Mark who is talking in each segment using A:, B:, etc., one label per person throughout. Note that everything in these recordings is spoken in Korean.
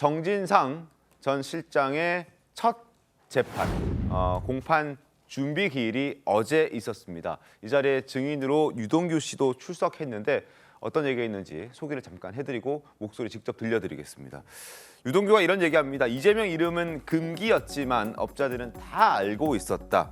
A: 정진상 전 실장의 첫 재판, 공판 준비 기일이 어제 있었습니다. 이 자리에 증인으로 유동규 씨도 출석했는데 어떤 얘기가 있는지 소개를 잠깐 해드리고 목소리 직접 들려드리겠습니다. 유동규가 이런 얘기합니다. 이재명 이름은 금기였지만 업자들은 다 알고 있었다.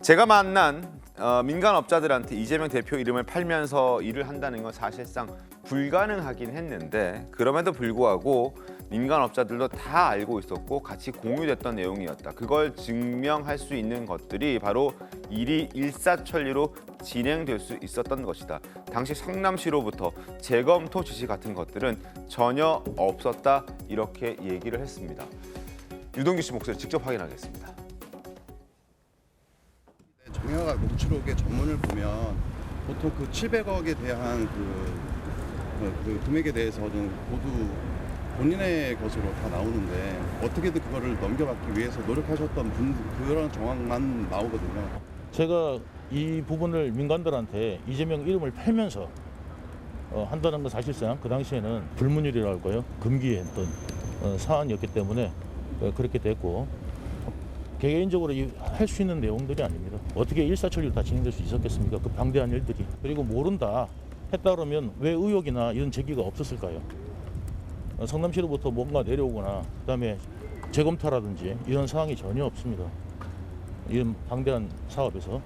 A: 제가 만난 민간업자들한테 이재명 대표 이름을 팔면서 일을 한다는 건 사실상 불가능하긴 했는데 그럼에도 불구하고 민간업자들도 다 알고 있었고 같이 공유됐던 내용이었다. 그걸 증명할 수 있는 것들이 바로 일이 일사천리로 진행될 수 있었던 것이다. 당시 성남시로부터 재검토 지시 같은 것들은 전혀 없었다. 이렇게 얘기를 했습니다. 유동규 씨 목소리 직접 확인하겠습니다.
B: 정영학 녹취록의 전문을 보면 보통 그 700억에 대한 그 금액에 대해서는 모두 본인의 것으로 다 나오는데 어떻게든 그거를 넘겨받기 위해서 노력하셨던 그런 정황만 나오거든요.
C: 제가 이 부분을 민간들한테 이재명 이름을 팔면서 한다는 건 사실상 그 당시에는 불문율이라고 할까요? 금기했던 사안이었기 때문에 그렇게 됐고 개인적으로 할 수 있는 내용들이 아닙니다. 어떻게 일사천리로 다 진행될 수 있었겠습니까? 그 방대한 일들이. 그리고 모른다 했다 그러면 왜 의혹이나 이런 제기가 없었을까요? 성남시로부터 뭔가 내려오거나 그다음에 재검토라든지 이런 사항이 전혀 없습니다. 이런 방대한 사업에서.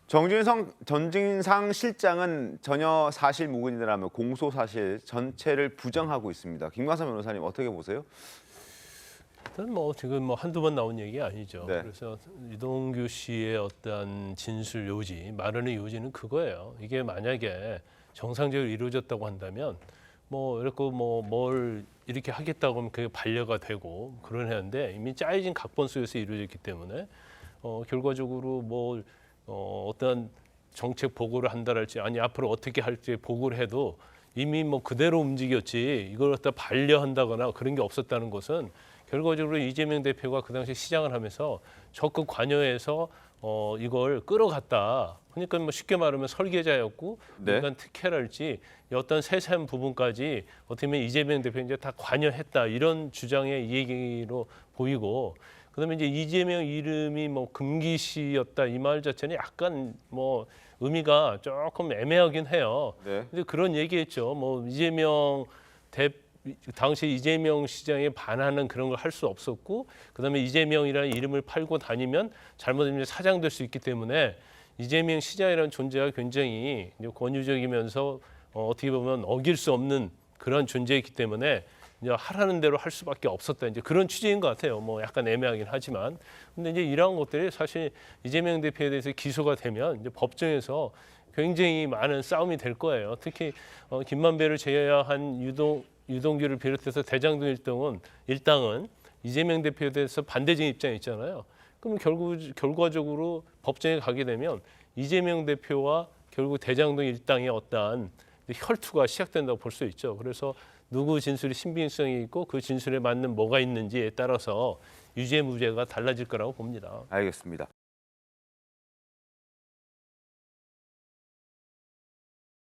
A: 정진상 실장은 전혀 사실무근이라며 공소 사실 전체를 부정하고 있습니다. 김광삼 변호사님 어떻게 보세요?
D: 일단 지금 한두 번 나온 얘기 아니죠.
A: 네.
D: 그래서 유동규 씨의 어떤 진술 요지, 말하는 요지는 그거예요. 이게 만약에 정상적으로 이루어졌다고 한다면 이렇게 뭘 이렇게 하겠다고 하면 그게 반려가 되고 그런 해인데 이미 짜여진 각본 속에서 이루어졌기 때문에 결과적으로 어떤 정책 보고를 한다랄지 아니 앞으로 어떻게 할지 보고를 해도 이미 그대로 움직였지 이걸 갖다 반려한다거나 그런 게 없었다는 것은 결과적으로 이재명 대표가 그 당시 시장을 하면서 적극 관여해서 이걸 끌어갔다. 그러니까 쉽게 말하면 설계자였고
A: 네.
D: 민간 특혜랄지 어떤 세세한 부분까지 어떻게 보면 이재명 대표 이제 다 관여했다 이런 주장의 얘기로 보이고 그다음에 이제 이재명 이름이 금기시였다 이 말 자체는 약간 의미가 조금 애매하긴 해요.
A: 네.
D: 근데 그런 얘기했죠. 이재명 당시 이재명 시장에 반하는 그런 걸 할 수 없었고 그다음에 이재명이라는 이름을 팔고 다니면 잘못하면 사장될 수 있기 때문에 이재명 시장이라는 존재가 굉장히 권위적이면서 어떻게 보면 어길 수 없는 그런 존재이기 때문에 이제 하라는 대로 할 수밖에 없었다. 이제 그런 취지인 것 같아요. 약간 애매하긴 하지만. 근데 이제 이러한 것들이 사실 이재명 대표에 대해서 기소가 되면 이제 법정에서 굉장히 많은 싸움이 될 거예요. 특히 김만배를 제외한 유동규를 비롯해서 대장동 일당은 이재명 대표에 대해서 반대적인 입장이 있잖아요. 그럼 결과적으로 법정에 가게 되면 이재명 대표와 결국 대장동 일당의 어떠한 혈투가 시작된다고 볼 수 있죠. 그래서 누구 진술이 신빙성이 있고 그 진술에 맞는 뭐가 있는지에 따라서 유죄 무죄가 달라질 거라고 봅니다.
A: 알겠습니다.